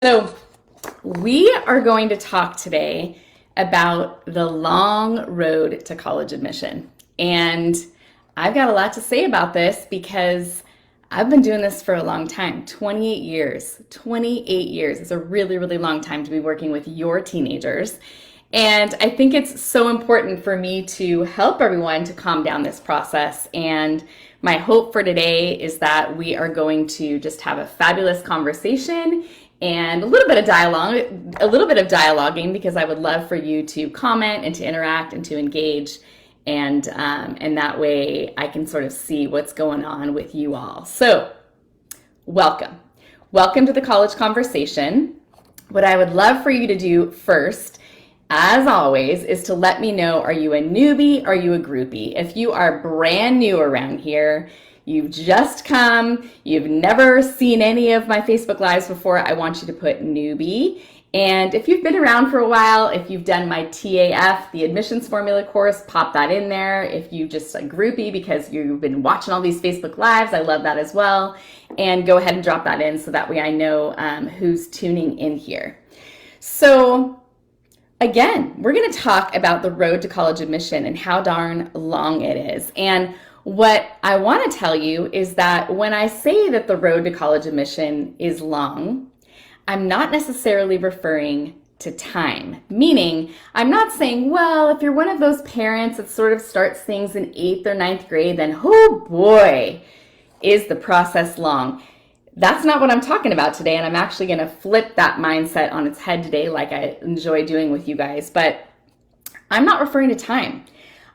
So we are going to talk today about the long road to college admission. And I've got a lot to say about this because I've been doing this for a long time, 28 years. 28 years is a really, really long time to be working with your teenagers. And I think it's so important for me to help everyone to calm down this process. And my hope for today is that we are going to just have a fabulous conversation and a little bit of dialoguing, because I would love for you to comment and to interact and to engage, and that way I can sort of see what's going on with you all. So welcome to the college conversation. What I would love for you to do first, as always, is to let me know, are you a newbie, are you a groupie? If you are brand new around here, you've just come, you've never seen any of my Facebook Lives before, I want you to put newbie. And if you've been around for a while, if you've done my TAF, the admissions formula course, pop that in there. If you just a groupie because you've been watching all these Facebook Lives, I love that as well. And go ahead and drop that in so that way I know who's tuning in here. So again, we're going to talk about the road to college admission and how darn long it is. And what I want to tell you is that when I say that the road to college admission is long, I'm not necessarily referring to time. Meaning, I'm not saying, well, if you're one of those parents that sort of starts things in 8th or 9th grade, then oh boy, is the process long. That's not what I'm talking about today, and I'm actually going to flip that mindset on its head today like I enjoy doing with you guys. But I'm not referring to time.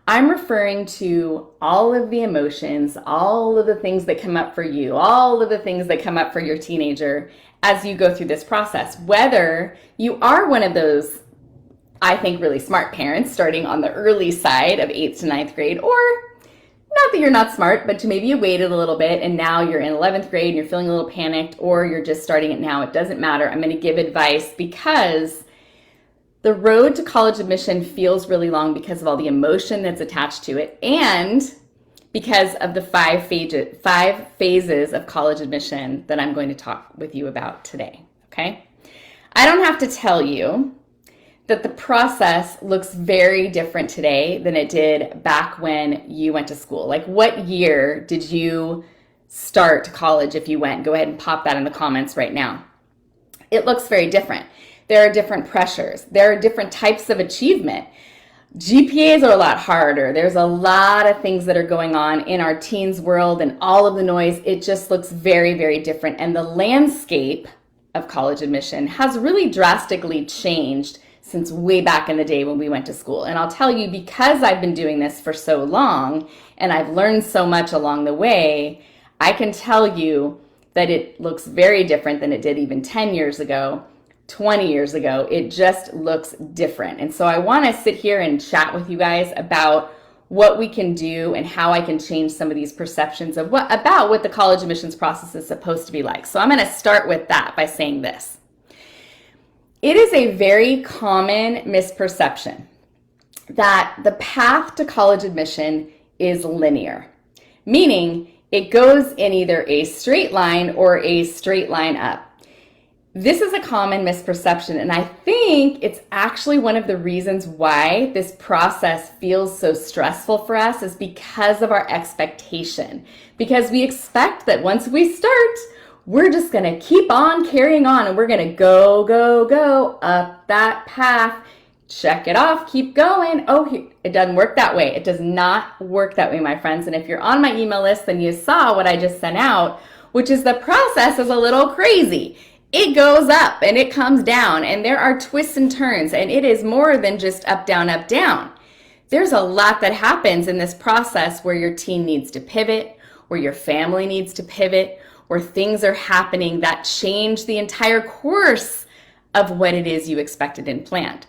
I'm referring to all of the emotions, all of the things that come up for you, all of the things that come up for your teenager as you go through this process. Whether you are one of those, I think, really smart parents starting on the early side of 8th to 9th grade, or not that you're not smart, but maybe you waited a little bit and now you're in 11th grade and you're feeling a little panicked, or you're just starting it now. It doesn't matter. I'm going to give advice because the road to college admission feels really long because of all the emotion that's attached to it, and because of the five phases of college admission that I'm going to talk with you about today, okay? I don't have to tell you that the process looks very different today than it did back when you went to school. Like, what year did you start college if you went? Go ahead and pop that in the comments right now. It looks very different. There are different pressures. There are different types of achievement. GPAs are a lot harder. There's a lot of things that are going on in our teens world and all of the noise. It just looks very, very different. And the landscape of college admission has really drastically changed since way back in the day when we went to school. And I'll tell you, because I've been doing this for so long and I've learned so much along the way, I can tell you that it looks very different than it did even 10 years ago. 20 years ago. It just looks different. And so I want to sit here and chat with you guys about what we can do and how I can change some of these perceptions of what the college admissions process is supposed to be like. So I'm going to start with that by saying this. It is a very common misperception that the path to college admission is linear, meaning it goes in either a straight line or a straight line up. This is a common misperception, and I think it's actually one of the reasons why this process feels so stressful for us is because of our expectation. Because we expect that once we start, we're just going to keep on carrying on, and we're going to go up that path, check it off, keep going. Oh, it doesn't work that way. It does not work that way, my friends. And if you're on my email list, then you saw what I just sent out, which is the process is a little crazy. It goes up and it comes down, and there are twists and turns, and it is more than just up, down, up, down. There's a lot that happens in this process where your teen needs to pivot, where your family needs to pivot, where things are happening that change the entire course of what it is you expected and planned.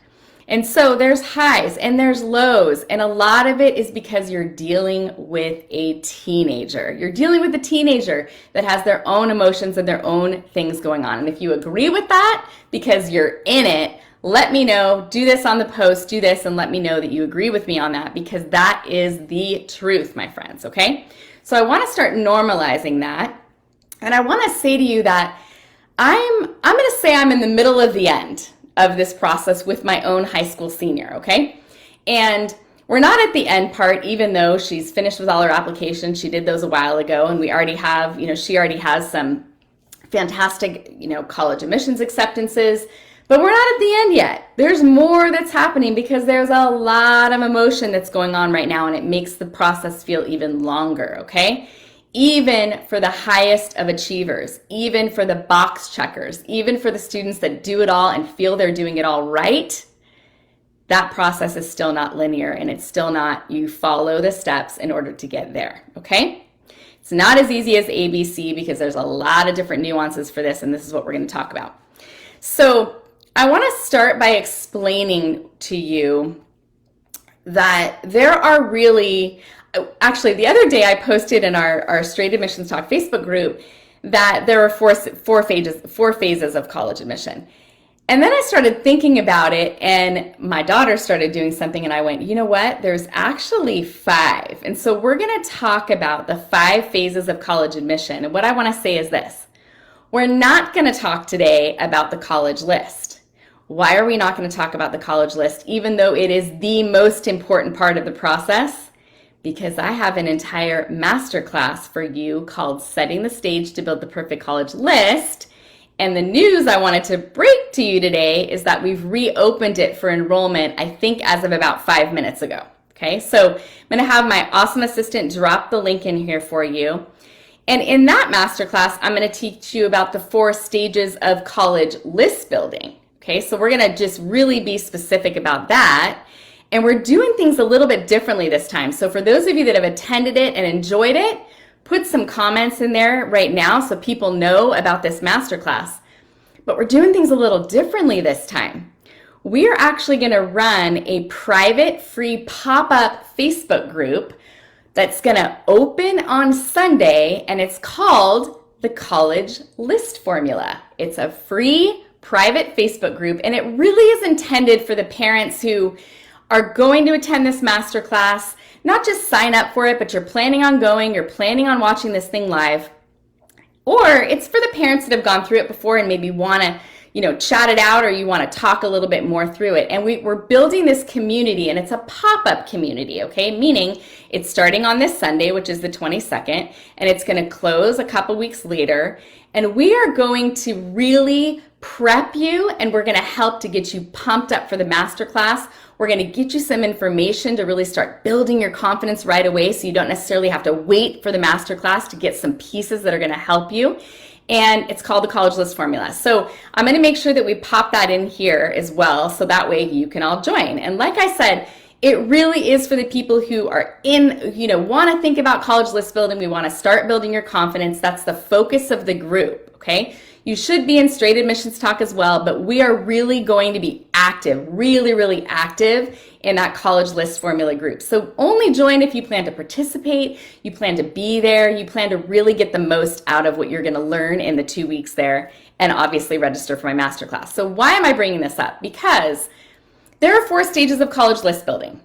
And so there's highs and there's lows, and a lot of it is because you're dealing with a teenager. You're dealing with a teenager that has their own emotions and their own things going on. And if you agree with that because you're in it, let me know. Do this on the post, do this, and let me know that you agree with me on that, because that is the truth, my friends, okay? So I want to start normalizing that, and I want to say to you that I'm going to say I'm in the middle of the end of this process with my own high school senior, okay? And we're not at the end part, even though she's finished with all her applications. She did those a while ago, and we already have, she already has some fantastic, college admissions acceptances, but we're not at the end yet. There's more that's happening because there's a lot of emotion that's going on right now, and it makes the process feel even longer, okay? Even for the highest of achievers, even for the box checkers, even for the students that do it all and feel they're doing it all right, that process is still not linear, and it's still not you follow the steps in order to get there, okay? It's not as easy as ABC because there's a lot of different nuances for this, and this is what we're going to talk about. So I want to start by explaining to you that there are really, actually the other day I posted in our Straight Admissions Talk Facebook group that there are four phases of college admission. And then I started thinking about it, and my daughter started doing something, and I went, you know what? There's actually 5. And so we're going to talk about the 5 phases of college admission. And what I want to say is this. We're not going to talk today about the college list. Why are we not going to talk about the college list, even though it is the most important part of the process? Because I have an entire masterclass for you called Setting the Stage to Build the Perfect College List. And the news I wanted to break to you today is that we've reopened it for enrollment, I think as of about 5 minutes ago. Okay, so I'm going to have my awesome assistant drop the link in here for you. And in that masterclass, I'm going to teach you about the 4 stages of college list building. Okay, so we're going to just really be specific about that. And we're doing things a little bit differently this time. So for those of you that have attended it and enjoyed it, put some comments in there right now so people know about this masterclass. But we're doing things a little differently this time. We are actually going to run a private free pop-up Facebook group that's going to open on Sunday, and it's called the College List Formula. It's a free private Facebook group, and it really is intended for the parents who are going to attend this masterclass. Not just sign up for it, but you're planning on going, you're planning on watching this thing live. Or it's for the parents that have gone through it before and maybe want to, chat it out, or you want to talk a little bit more through it. And we're building this community, and it's a pop-up community, okay? Meaning it's starting on this Sunday, which is the 22nd, and it's going to close a couple weeks later. And we are going to really prep you, and we're going to help to get you pumped up for the masterclass. We're going to get you some information to really start building your confidence right away, so you don't necessarily have to wait for the masterclass to get some pieces that are going to help you. And it's called the College List Formula. So I'm going to make sure that we pop that in here as well, so that way you can all join. And like I said, it really is for the people who are want to think about college list building. We want to start building your confidence. That's the focus of the group, okay? You should be in Straight Admissions Talk as well, but we are really going to be active, really, really active in that College List Formula group. So only join if you plan to participate, you plan to be there, you plan to really get the most out of what you're going to learn in the 2 weeks there, and obviously register for my masterclass. So why am I bringing this up? Because there are 4 stages of college list building.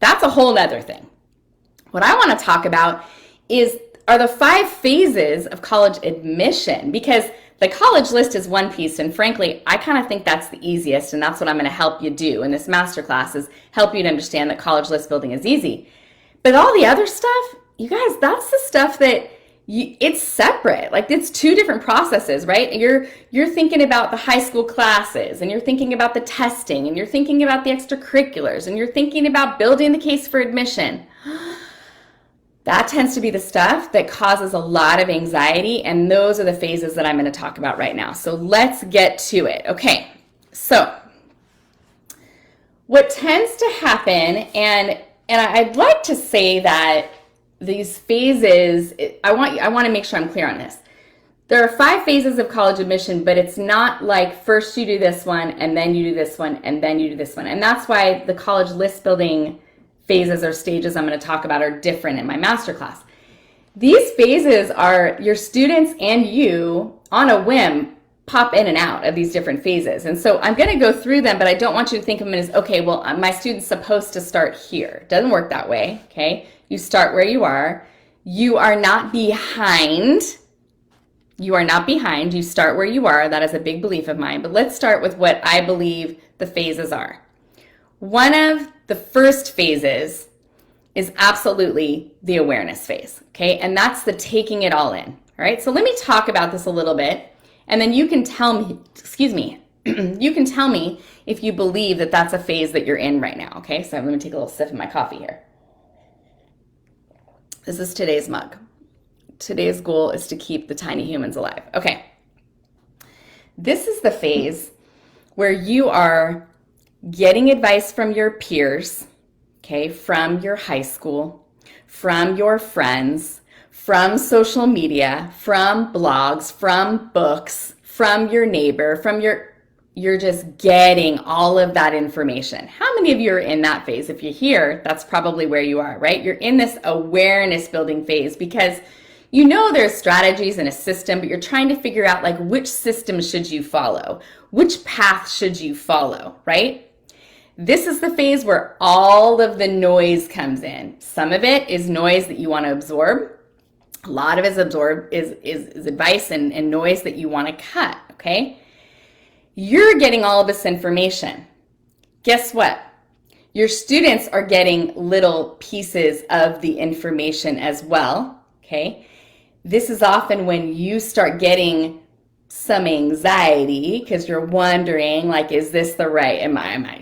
That's a whole nother thing. What I want to talk about are the 5 phases of college admission, because the college list is one piece, and frankly, I kind of think that's the easiest, and that's what I'm going to help you do in this masterclass, is help you to understand that college list building is easy. But all the other stuff, you guys, that's the stuff that it's separate. Like, it's 2 different processes, right? You're thinking about the high school classes, and you're thinking about the testing, and you're thinking about the extracurriculars, and you're thinking about building the case for admission. That tends to be the stuff that causes a lot of anxiety, and those are the phases that I'm going to talk about right now. So let's get to it. Okay, so what tends to happen, and I'd like to say that these phases, I want to make sure I'm clear on this. There are 5 phases of college admission, but it's not like first you do this one, and then you do this one, and then you do this one. And that's why the college list building phases or stages I'm going to talk about are different in my masterclass. These phases are your students and you on a whim pop in and out of these different phases. And so I'm going to go through them, but I don't want you to think of them as, okay, well, my student's supposed to start here. It doesn't work that way, okay? You start where you are. You are not behind. You are not behind. You start where you are. That is a big belief of mine. But let's start with what I believe the phases are. One of the first phases is absolutely the awareness phase, okay? And that's the taking it all in, all right? So let me talk about this a little bit, and then you can tell me, you can tell me if you believe that that's a phase that you're in right now, okay? So let me take a little sip of my coffee here. This is today's mug. Today's goal is to keep the tiny humans alive. Okay. This is the phase where you are getting advice from your peers, okay, from your high school, from your friends, from social media, from blogs, from books, from your neighbor, you're just getting all of that information. How many of you are in that phase? If you're here, that's probably where you are, right? You're in this awareness building phase because you know there's strategies and a system, but you're trying to figure out like which system should you follow? Which path should you follow, right? This is the phase where all of the noise comes in. Some of it is noise that you want to absorb. A lot of it is advice and noise that you want to cut, okay? You're getting all of this information. Guess what? Your students are getting little pieces of the information as well, okay? This is often when you start getting some anxiety because you're wondering, like, is this the right,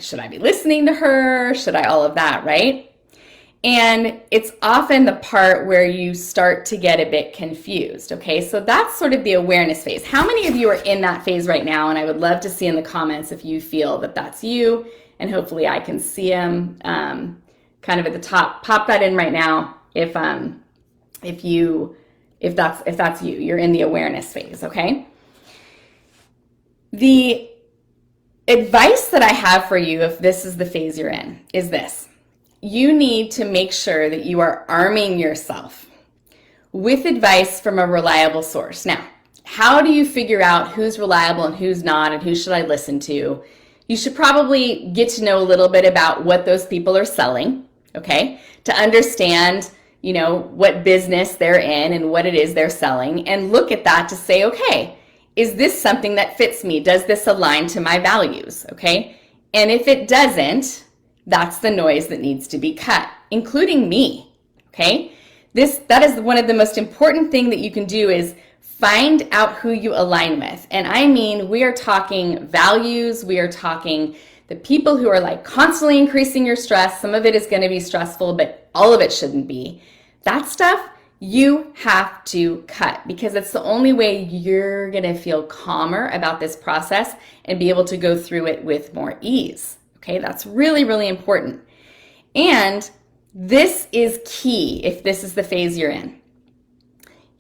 should I be listening to her? Should I, all of that, right? And it's often the part where you start to get a bit confused, okay? So that's sort of the awareness phase. How many of you are in that phase right now? And I would love to see in the comments if you feel that that's you, and hopefully I can see them kind of at the top. Pop that in right now if that's you. You're in the awareness phase, okay? The advice that I have for you, if this is the phase you're in, is this. You need to make sure that you are arming yourself with advice from a reliable source. Now, how do you figure out who's reliable and who's not and who should I listen to? You should probably get to know a little bit about what those people are selling, okay? To understand, you know, what business they're in and what it is they're selling, and look at that to say, okay, is this something that fits me? Does this align to my values, okay? And if it doesn't, that's the noise that needs to be cut, including me, okay? That is one of the most important thing that you can do is find out who you align with. And I mean, we are talking values, we are talking the people who are like constantly increasing your stress. Some of it is going to be stressful, but all of it shouldn't be. That stuff you have to cut because it's the only way you're going to feel calmer about this process and be able to go through it with more ease. Okay, that's really, really important. And this is key if this is the phase you're in.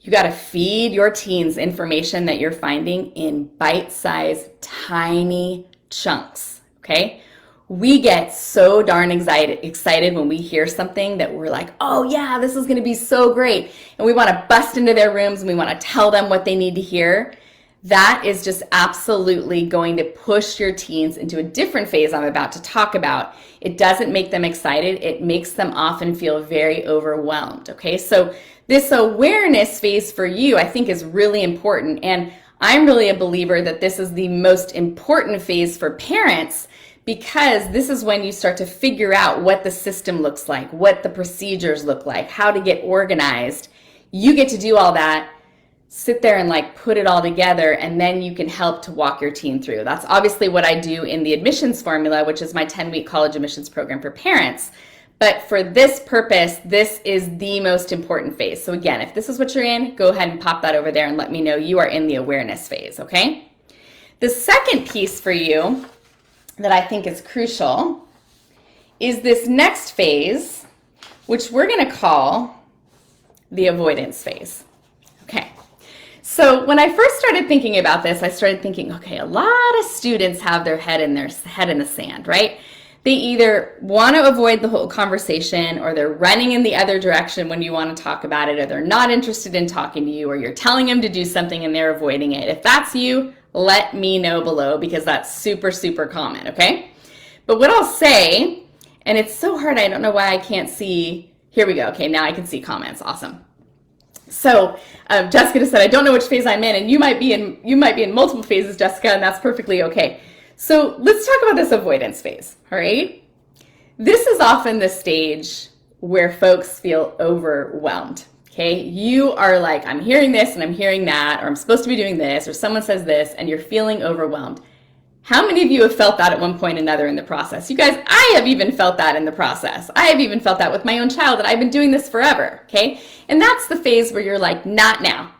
You got to feed your teens information that you're finding in bite-sized, tiny chunks, okay? We get so darn excited when we hear something that we're like, oh yeah, this is going to be so great. And we want to bust into their rooms and we want to tell them what they need to hear. That is just absolutely going to push your teens into a different phase I'm about to talk about. It doesn't make them excited. It makes them often feel very overwhelmed, okay? So this awareness phase for you, I think, is really important. And I'm really a believer that this is the most important phase for parents because this is when you start to figure out what the system looks like, what the procedures look like, how to get organized. You get to do all that. Sit there and like put it all together, and then you can help to walk your teen through. That's obviously what I do in the admissions formula, which is my 10-week college admissions program for parents. But for this purpose, this is the most important phase. So again, if this is what you're in, go ahead and pop that over there and let me know you are in the awareness phase, okay? The second piece for you that I think is crucial is this next phase, which we're going to call the avoidance phase. Okay. So when I first started thinking about this, I started thinking, okay, a lot of students have their head in the sand, right? They either want to avoid the whole conversation, or they're running in the other direction when you want to talk about it, or they're not interested in talking to you, or you're telling them to do something and they're avoiding it. If that's you, let me know below because that's super, super common, okay? But what I'll say, and it's so hard, I don't know why I can't see, here we go, okay, now I can see comments, awesome. So Jessica just said, I don't know which phase I'm in, and you might be in multiple phases, Jessica, and that's perfectly okay. So let's talk about this avoidance phase, all right? This is often the stage where folks feel overwhelmed, okay? You are like, I'm hearing this and I'm hearing that, or I'm supposed to be doing this, or someone says this, and you're feeling overwhelmed. How many of you have felt that at one point or another in the process? You guys, I have even felt that in the process. I have even felt that with my own child, that I've been doing this forever, okay? And that's the phase where you're like, not now,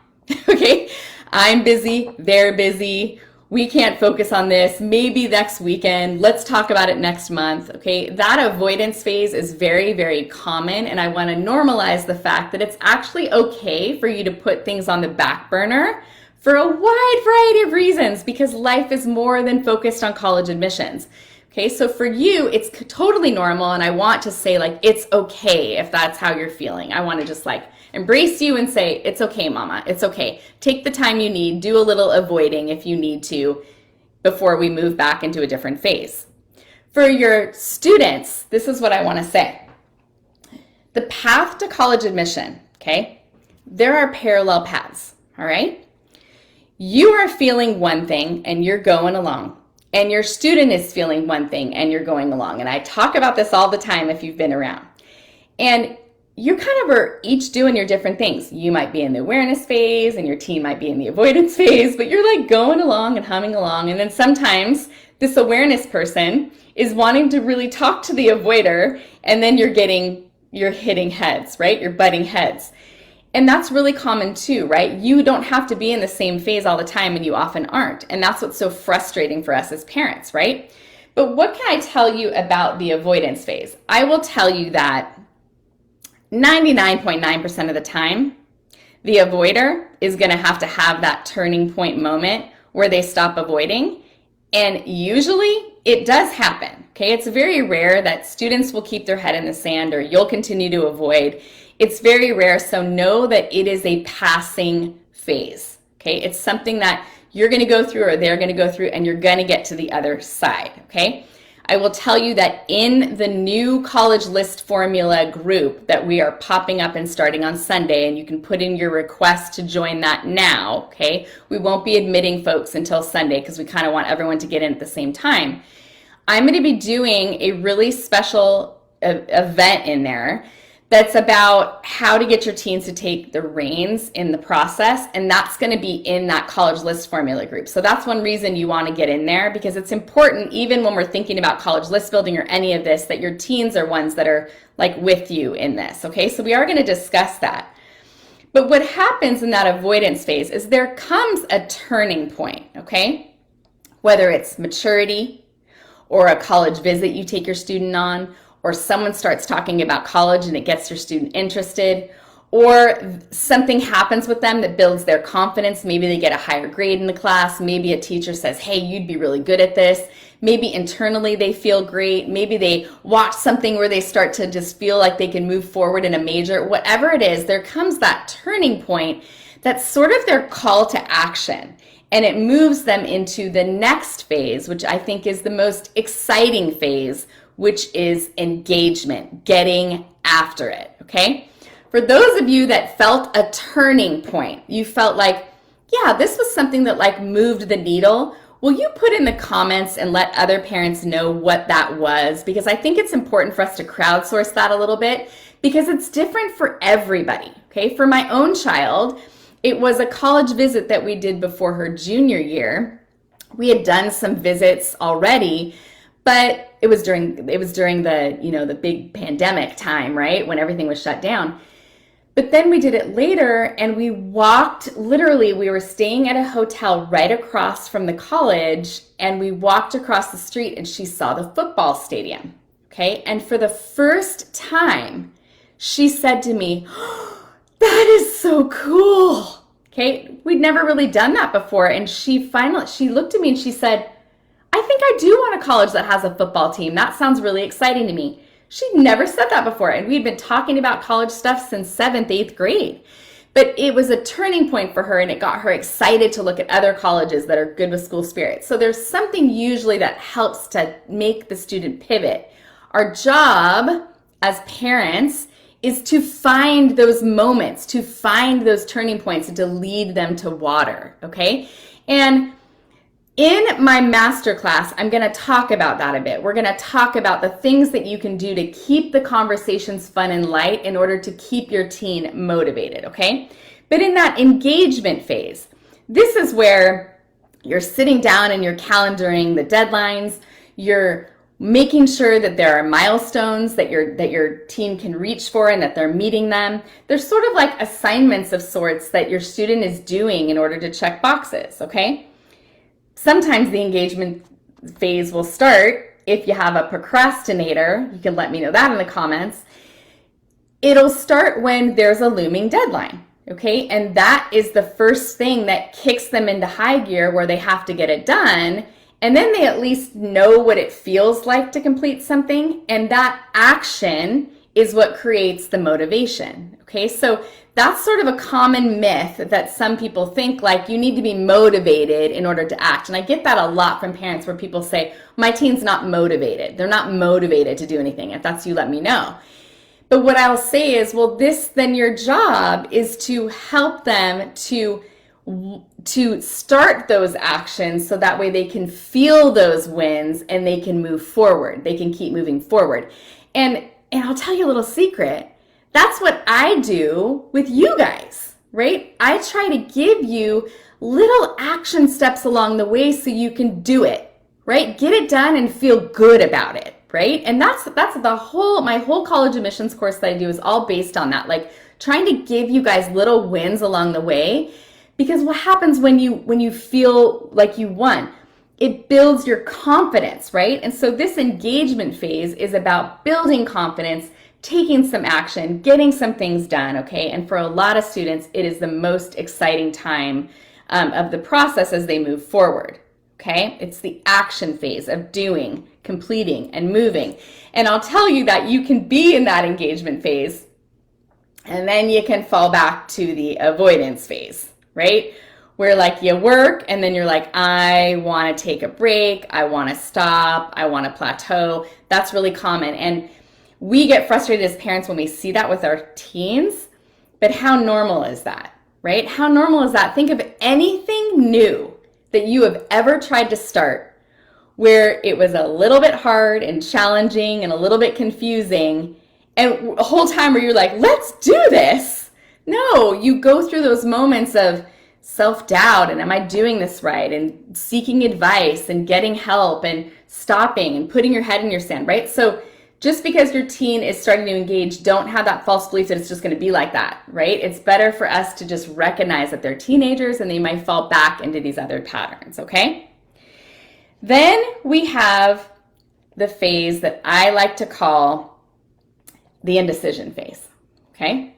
okay? I'm busy, they're busy, we can't focus on this, maybe next weekend, let's talk about it next month, okay? That avoidance phase is very, very common, and I wanna normalize the fact that it's actually okay for you to put things on the back burner for a wide variety of reasons, because life is more than focused on college admissions. Okay, so for you, it's totally normal, and I want to say, like, it's okay if that's how you're feeling. I want to just like embrace you and say, it's okay, mama, it's okay. Take the time you need, do a little avoiding if you need to before we move back into a different phase. For your students, this is what I want to say. The path to college admission, okay, there are parallel paths, all right? You are feeling one thing and you're going along, and your student is feeling one thing and you're going along. And I talk about this all the time if you've been around. And you kind of are each doing your different things. You might be in the awareness phase and your teen might be in the avoidance phase, but you're like going along and humming along. And then sometimes this awareness person is wanting to really talk to the avoider, and then you're hitting heads, right? You're butting heads. And that's really common too, right? You don't have to be in the same phase all the time, and you often aren't. And that's what's so frustrating for us as parents, right? But what can I tell you about the avoidance phase? I will tell you that 99.9% of the time, the avoider is gonna have that turning point moment where they stop avoiding. And usually it does happen, okay? It's very rare that students will keep their head in the sand or you'll continue to avoid. It's very rare, so know that it is a passing phase, okay? It's something that you're gonna go through or they're gonna go through, and you're gonna get to the other side, okay? I will tell you that in the new college list formula group that we are popping up and starting on Sunday, and you can put in your request to join that now, okay? We won't be admitting folks until Sunday because we kind of want everyone to get in at the same time. I'm gonna be doing a really special event in there that's about how to get your teens to take the reins in the process, and that's going to be in that college list formula group. So that's one reason you want to get in there, because it's important, even when we're thinking about college list building or any of this, that your teens are ones that are like with you in this, okay? So we are going to discuss that. But what happens in that avoidance phase is there comes a turning point, okay? Whether it's maturity or a college visit you take your student on, or someone starts talking about college and it gets your student interested, or something happens with them that builds their confidence. Maybe they get a higher grade in the class. Maybe a teacher says, hey, you'd be really good at this. Maybe internally they feel great. Maybe they watch something where they start to just feel like they can move forward in a major. Whatever it is, there comes that turning point that's sort of their call to action. And it moves them into the next phase, which I think is the most exciting phase, which is engagement, getting after it, okay? For those of you that felt a turning point, you felt like, yeah, this was something that like moved the needle, will you put in the comments and let other parents know what that was? Because I think it's important for us to crowdsource that a little bit, because it's different for everybody, okay? For my own child, it was a college visit that we did before her junior year. We had done some visits already, but it was during the, the big pandemic time, right? When everything was shut down. But then we did it later, and we walked, literally, we were staying at a hotel right across from the college, and we walked across the street and she saw the football stadium, okay? And for the first time, she said to me, oh, that is so cool, okay? We'd never really done that before. And she looked at me and she said, I think I do want a college that has a football team. That sounds really exciting to me. She'd never said that before, and we'd been talking about college stuff since 7th, 8th grade. But it was a turning point for her, and it got her excited to look at other colleges that are good with school spirit. So there's something usually that helps to make the student pivot. Our job as parents is to find those moments, to find those turning points, and to lead them to water, okay? And in my masterclass, I'm going to talk about that a bit. We're going to talk about the things that you can do to keep the conversations fun and light in order to keep your teen motivated, okay? But in that engagement phase, this is where you're sitting down and you're calendaring the deadlines, you're making sure that there are milestones that your team can reach for and that they're meeting them. There's sort of like assignments of sorts that your student is doing in order to check boxes, okay? Sometimes the engagement phase will start, if you have a procrastinator, you can let me know that in the comments. It'll start when there's a looming deadline, okay? And that is the first thing that kicks them into high gear where they have to get it done. And then they at least know what it feels like to complete something. And that action is what creates the motivation, okay? So that's sort of a common myth that some people think, like, you need to be motivated in order to act. And I get that a lot from parents where people say, my teen's not motivated. They're not motivated to do anything. If that's you, let me know. But what I'll say is, well, then your job is to help them to start those actions so that way they can feel those wins and they can move forward. They can keep moving forward. And I'll tell you a little secret. That's what I do with you guys, right? I try to give you little action steps along the way so you can do it, right? Get it done and feel good about it, right? And that's my whole college admissions course that I do is all based on that, like trying to give you guys little wins along the way. Because what happens when you feel like you won? It builds your confidence, right? And so this engagement phase is about building confidence, taking some action, getting some things done, okay? And for a lot of students, it is the most exciting time of the process as they move forward, okay? It's the action phase of doing, completing, and moving. And I'll tell you that you can be in that engagement phase, and then you can fall back to the avoidance phase, right? Where like you work and then you're like, I want to take a break, I want to stop, I want to plateau. That's really common. And we get frustrated as parents when we see that with our teens, but how normal is that, right? How normal is that? Think of anything new that you have ever tried to start where it was a little bit hard and challenging and a little bit confusing, and a whole time where you're like, let's do this. No, you go through those moments of self-doubt and am I doing this right? And seeking advice and getting help and stopping and putting your head in your sand, right? So just because your teen is starting to engage, don't have that false belief that it's just going to be like that, right? It's better for us to just recognize that they're teenagers and they might fall back into these other patterns, okay? Then we have the phase that I like to call the indecision phase, okay?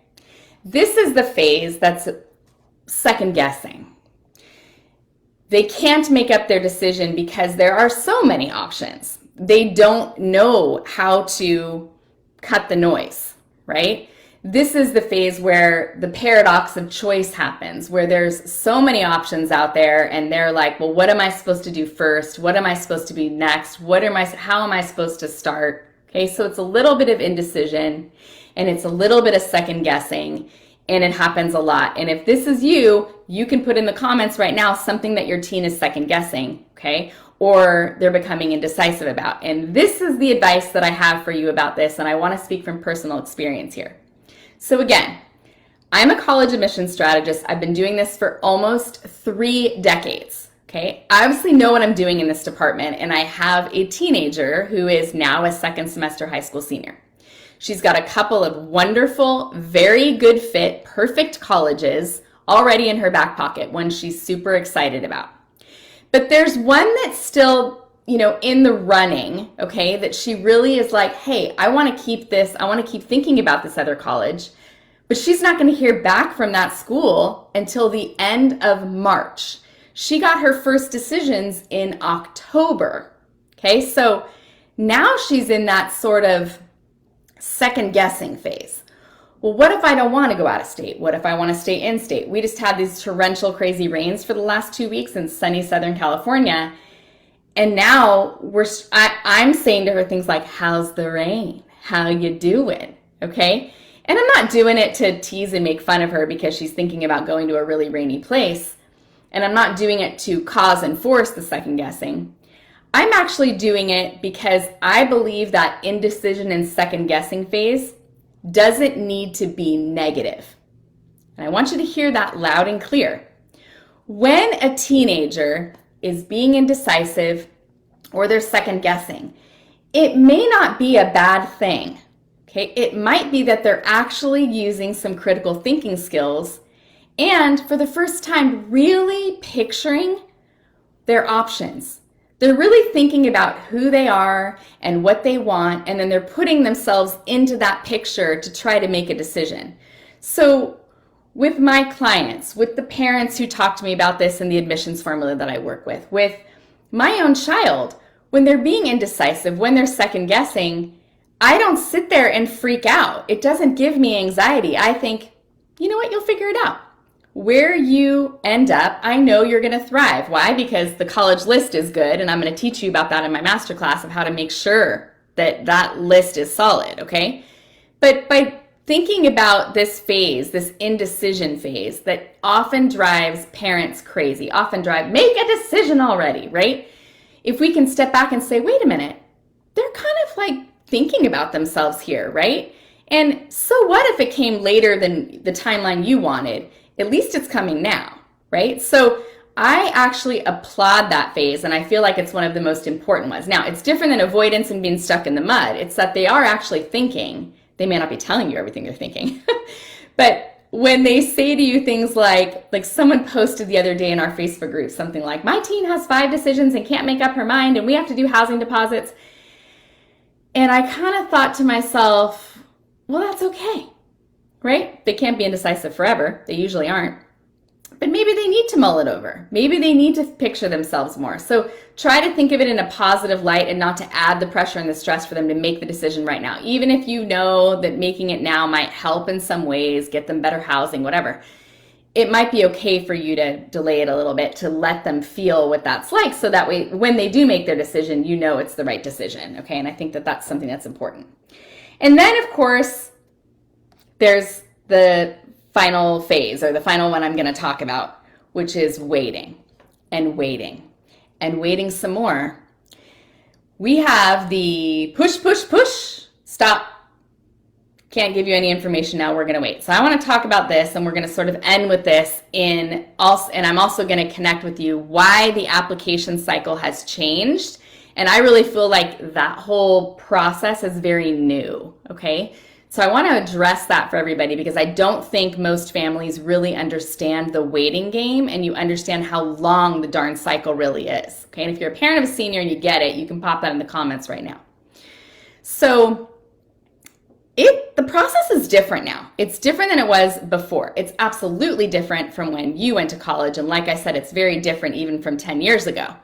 This is the phase that's second guessing. They can't make up their decision because there are so many options. They don't know how to cut the noise, right? This is the phase where the paradox of choice happens, where there's so many options out there and they're like, well, what am I supposed to do first? What am I supposed to be next? How am I supposed to start? Okay, so it's a little bit of indecision and it's a little bit of second guessing, and it happens a lot. And if this is you, you can put in the comments right now something that your teen is second guessing, okay? Or they're becoming indecisive about. And this is the advice that I have for you about this, and I want to speak from personal experience here. So again, I'm a college admissions strategist. I've been doing this for almost 3 decades, okay? I obviously know what I'm doing in this department, and I have a teenager who is now a second semester high school senior. She's got a couple of wonderful, very good fit, perfect colleges already in her back pocket, one she's super excited about. But there's one that's still, in the running, okay, that she really is like, hey, I want to keep this, I want to keep thinking about this other college, but she's not going to hear back from that school until the end of March. She got her first decisions in October, okay? So now she's in that sort of second guessing phase. Well, what if I don't want to go out of state? What if I want to stay in state? We just had these torrential crazy rains for the last 2 weeks in sunny Southern California. And now I'm saying to her things like, how's the rain? How you doing? Okay. And I'm not doing it to tease and make fun of her because she's thinking about going to a really rainy place. And I'm not doing it to cause and force the second guessing. I'm actually doing it because I believe that indecision and second guessing phase doesn't need to be negative. And I want you to hear that loud and clear. When a teenager is being indecisive or they're second guessing, it may not be a bad thing. Okay? It might be that they're actually using some critical thinking skills and for the first time really picturing their options. They're really thinking about who they are and what they want, and then they're putting themselves into that picture to try to make a decision. So with my clients, with the parents who talk to me about this in the admissions formula that I work with my own child, when they're being indecisive, when they're second guessing, I don't sit there and freak out. It doesn't give me anxiety. I think, you know what, you'll figure it out. Where you end up, I know you're going to thrive. Why? Because the college list is good, and I'm going to teach you about that in my masterclass of how to make sure that that list is solid, okay? But by thinking about this phase, this indecision phase that often drives parents crazy, make a decision already, right? If we can step back and say, wait a minute, they're kind of like thinking about themselves here, right? And so what if it came later than the timeline you wanted? At least it's coming now, right? So I actually applaud that phase, and I feel like it's one of the most important ones. Now, it's different than avoidance and being stuck in the mud. It's that they are actually thinking. They may not be telling you everything they're thinking, but when they say to you things like someone posted the other day in our Facebook group, something like, my teen has 5 decisions and can't make up her mind, and we have to do housing deposits. And I kind of thought to myself, well, that's okay. Right? They can't be indecisive forever. They usually aren't. But maybe they need to mull it over. Maybe they need to picture themselves more. So try to think of it in a positive light and not to add the pressure and the stress for them to make the decision right now. Even if you know that making it now might help in some ways, get them better housing, whatever. It might be okay for you to delay it a little bit to let them feel what that's like, so that way when they do make their decision, you know it's the right decision. Okay? And I think that that's something that's important. And then, of course, there's the final phase, or the final one I'm going to talk about, which is waiting and waiting and waiting some more. We have the push, push, push, stop. Can't give you any information now, we're going to wait. So I want to talk about this, and we're going to sort of end with this and I'm also going to connect with you why the application cycle has changed. And I really feel like that whole process is very new, okay? So I want to address that for everybody, because I don't think most families really understand the waiting game, and you understand how long the darn cycle really is. Okay, and if you're a parent of a senior and you get it, you can pop that in the comments right now. So the process is different now. It's different than it was before. It's absolutely different from when you went to college, and like I said, it's very different even from 10 years ago.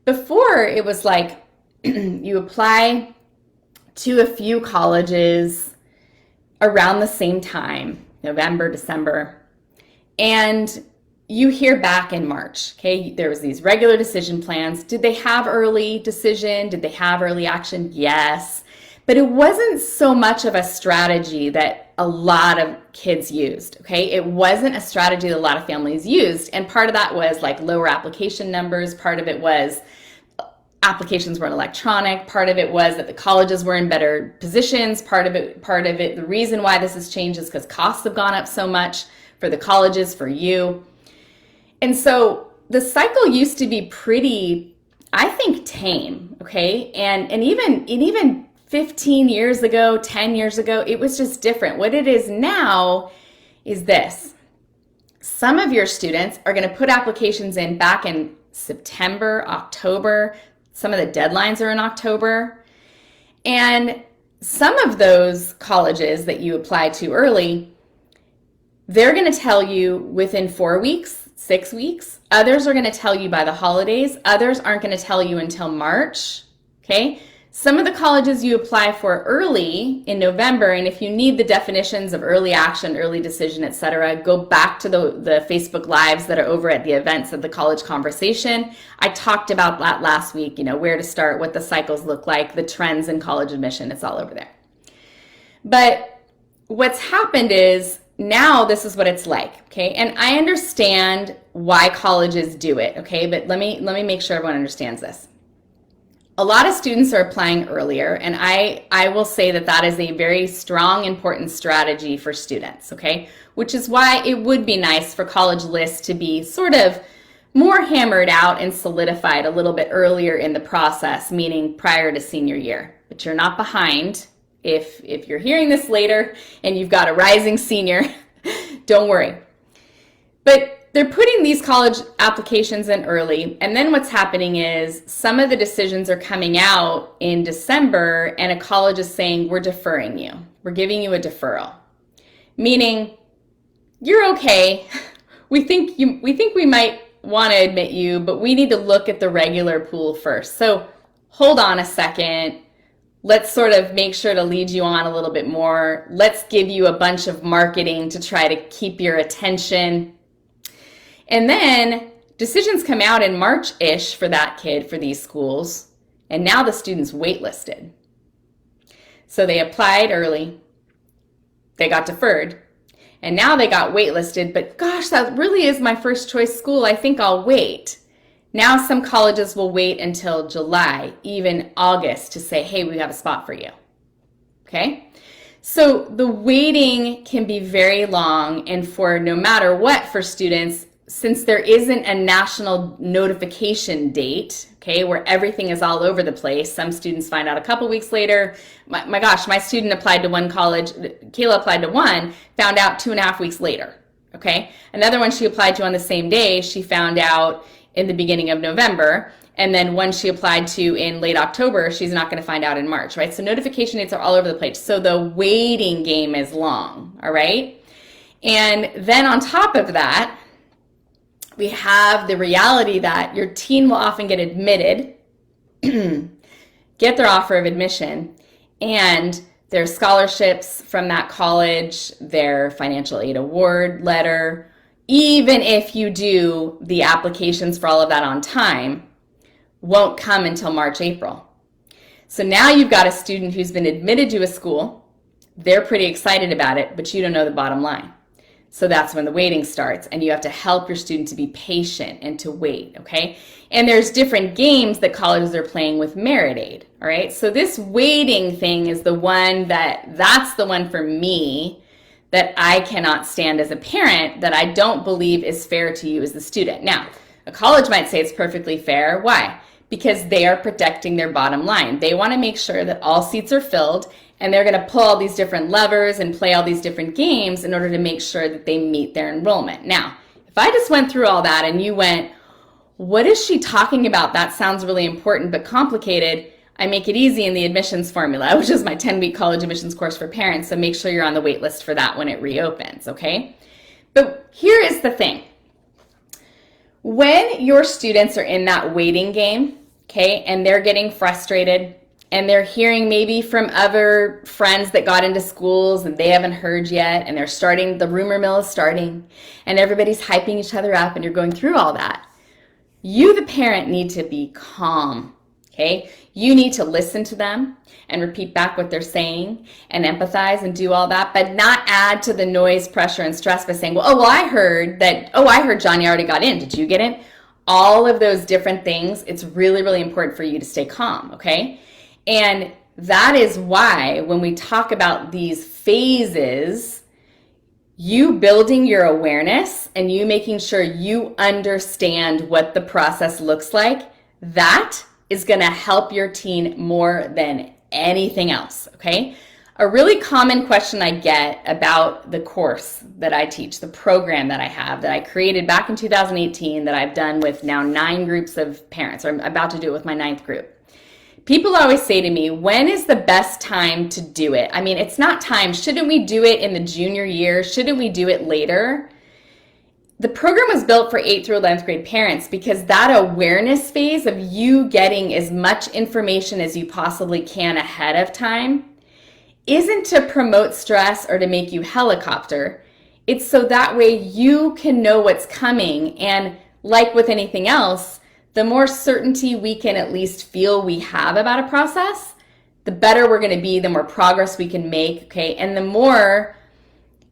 Before, it was like you apply to a few colleges around the same time, November, December, and you hear back in March, okay? There was these regular decision plans. Did they have early decision? Did they have early action? Yes. But it wasn't so much of a strategy that a lot of kids used, okay? It wasn't a strategy that a lot of families used, and part of that was like lower application numbers. Part of it was applications weren't electronic. Part of it was that the colleges were in better positions. Part of it, the reason why this has changed is because costs have gone up so much for the colleges, for you. And so the cycle used to be pretty, I think, tame, okay? And even 15 years ago, 10 years ago, it was just different. What it is now is this. Some of your students are going to put applications in back in September, October. Some of the deadlines are in October. And some of those colleges that you apply to early, they're going to tell you within 4 weeks, 6 weeks. Others are going to tell you by the holidays. Others aren't going to tell you until March, okay? Some of the colleges you apply for early in November, and if you need the definitions of early action, early decision, etc., go back to the Facebook Lives that are over at the events of the College Conversation. I talked about that last week, where to start, what the cycles look like, the trends in college admission. It's all over there. But what's happened is now this is what it's like, okay? And I understand why colleges do it, okay? But let me make sure everyone understands this. A lot of students are applying earlier, and I will say that that is a very strong, important strategy for students, okay? Which is why it would be nice for college lists to be sort of more hammered out and solidified a little bit earlier in the process, meaning prior to senior year. But you're not behind. If you're hearing this later and you've got a rising senior, don't worry. But they're putting these college applications in early, and then what's happening is some of the decisions are coming out in December, and a college is saying, we're deferring you. We're giving you a deferral. Meaning, you're okay. We think we might want to admit you, but we need to look at the regular pool first. So hold on a second. Let's sort of make sure to lead you on a little bit more. Let's give you a bunch of marketing to try to keep your attention. And then decisions come out in March-ish for that kid, for these schools, and now the student's waitlisted. So they applied early, they got deferred, and now they got waitlisted, but gosh, that really is my first choice school, I think I'll wait. Now some colleges will wait until July, even August, to say, hey, we have a spot for you, okay? So the waiting can be very long, and for no matter what for students, since there isn't a national notification date, okay, where everything is all over the place, some students find out a couple weeks later. My gosh, my student applied to one college, Kayla applied to one, found out 2.5 weeks later, okay? Another one she applied to on the same day, she found out in the beginning of November, and then one she applied to in late October, she's not going to find out in March, right? So notification dates are all over the place. So the waiting game is long, all right? And then on top of that, we have the reality that your teen will often get admitted, get their offer of admission, and their scholarships from that college, their financial aid award letter, even if you do the applications for all of that on time, won't come until March, April. So now you've got a student who's been admitted to a school, they're pretty excited about it, but you don't know the bottom line. So that's when the waiting starts, and you have to help your student to be patient and to wait, okay? And there's different games that colleges are playing with merit aid, all right? So this waiting thing is the one that's the one for me that I cannot stand as a parent, that I don't believe is fair to you as the student. Now, a college might say it's perfectly fair. Why? Because they are protecting their bottom line. They want to make sure that all seats are filled, and they're going to pull all these different levers and play all these different games in order to make sure that they meet their enrollment. Now, if I just went through all that and you went, what is she talking about? That sounds really important but complicated. I make it easy in the admissions formula, which is my 10-week college admissions course for parents, so make sure you're on the wait list for that when it reopens, okay? But here is the thing. When your students are in that waiting game, okay, and they're getting frustrated, and they're hearing maybe from other friends that got into schools and they haven't heard yet, and they're starting, the rumor mill is starting, and everybody's hyping each other up, and you're going through all that. You, the parent, need to be calm, okay? You need to listen to them and repeat back what they're saying and empathize and do all that, but not add to the noise, pressure, and stress by saying, well, I heard Johnny already got in. Did you get in? All of those different things, it's really, really important for you to stay calm, okay? And that is why when we talk about these phases, you building your awareness and you making sure you understand what the process looks like, that is going to help your teen more than anything else, okay? A really common question I get about the course that I teach, the program that I have, that I created back in 2018, that I've done with now 9 groups of parents, or I'm about to do it with my 9th group. People always say to me, when is the best time to do it? I mean, it's not time. Shouldn't we do it in the junior year? Shouldn't we do it later? The program was built for 8th through 11th grade parents because that awareness phase of you getting as much information as you possibly can ahead of time isn't to promote stress or to make you helicopter. It's so that way you can know what's coming. And like with anything else, the more certainty we can at least feel we have about a process, the better we're going to be, the more progress we can make, okay? And the more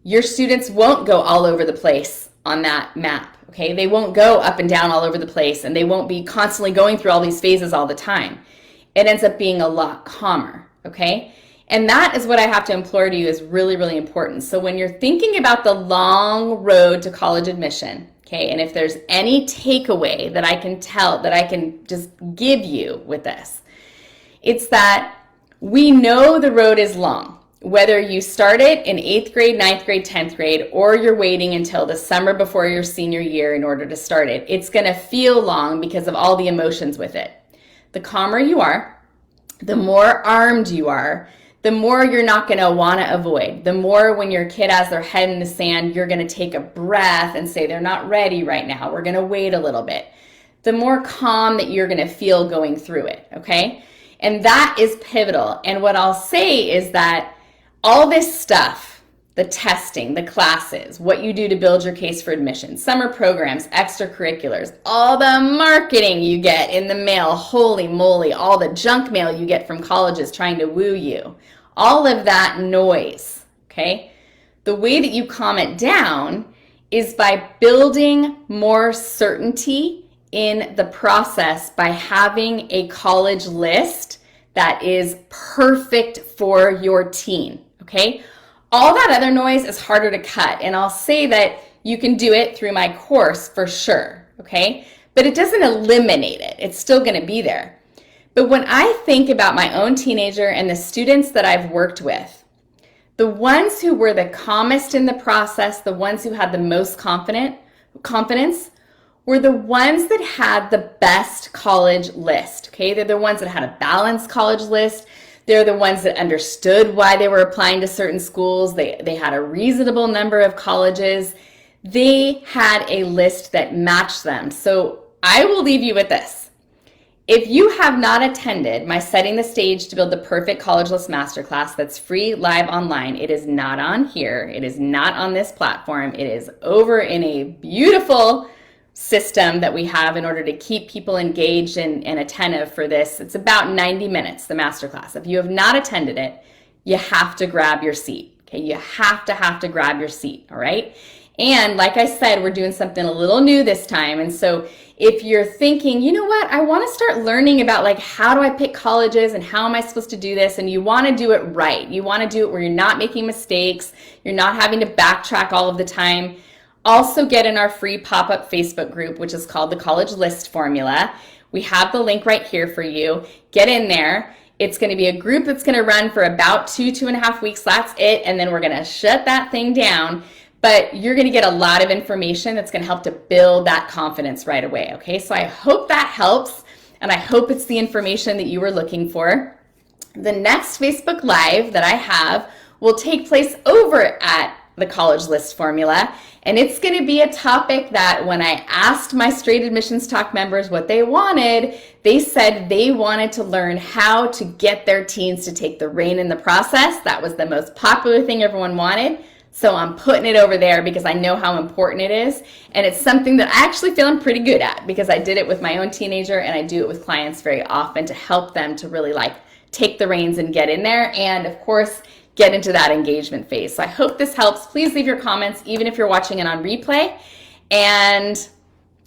your students won't go all over the place on that map, okay? They won't go up and down all over the place, and they won't be constantly going through all these phases all the time. It ends up being a lot calmer, okay? And that is what I have to implore to you is really, really important. So when you're thinking about the long road to college admission, okay, and if there's any takeaway that I can tell, that I can just give you with this, it's that we know the road is long. Whether you start it in 8th grade, 9th grade, 10th grade, or you're waiting until the summer before your senior year in order to start it, it's going to feel long because of all the emotions with it. The calmer you are, the more armed you are, the more you're not going to want to avoid. The more when your kid has their head in the sand, you're going to take a breath and say, they're not ready right now. We're going to wait a little bit. The more calm that you're going to feel going through it, okay? And that is pivotal. And what I'll say is that all this stuff, the testing, the classes, what you do to build your case for admission, summer programs, extracurriculars, all the marketing you get in the mail, holy moly, all the junk mail you get from colleges trying to woo you, all of that noise, okay? The way that you calm it down is by building more certainty in the process by having a college list that is perfect for your teen, okay? All that other noise is harder to cut, and I'll say that you can do it through my course for sure, okay? But it doesn't eliminate it. It's still going to be there. But when I think about my own teenager and the students that I've worked with, the ones who were the calmest in the process, the ones who had the most confidence, were the ones that had the best college list, okay? They're the ones that had a balanced college list. They're the ones that understood why they were applying to certain schools. They had a reasonable number of colleges. They had a list that matched them. So I will leave you with this. If you have not attended my Setting the Stage to Build the Perfect College List Masterclass that's free live online, it is not on here. It is not on this platform. It is over in a beautiful system that we have in order to keep people engaged and attentive for this. It's about 90 minutes, the masterclass. If you have not attended it, you have to grab your seat, okay? You have to grab your seat, all right? And like I said, we're doing something a little new this time. And so if you're thinking, you know what, I want to start learning about like, how do I pick colleges and how am I supposed to do this? And you want to do it right. You want to do it where you're not making mistakes. You're not having to backtrack all of the time. Also get in our free pop-up Facebook group, which is called the College List Formula. We have the link right here for you. Get in there. It's going to be a group that's going to run for about 2.5 weeks. That's it. And then we're going to shut that thing down. But you're going to get a lot of information that's going to help to build that confidence right away. Okay, so I hope that helps. And I hope it's the information that you were looking for. The next Facebook Live that I have will take place over at the College List Formula. And it's going to be a topic that when I asked my Straight Admissions Talk members what they wanted, they said they wanted to learn how to get their teens to take the rein in the process. That was the most popular thing everyone wanted. So I'm putting it over there because I know how important it is. And it's something that I actually feel I'm pretty good at because I did it with my own teenager and I do it with clients very often to help them to really like take the reins and get in there. And of course, get into that engagement phase. So I hope this helps. Please leave your comments, even if you're watching it on replay. And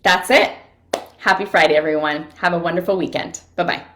that's it. Happy Friday, everyone. Have a wonderful weekend. Bye-bye.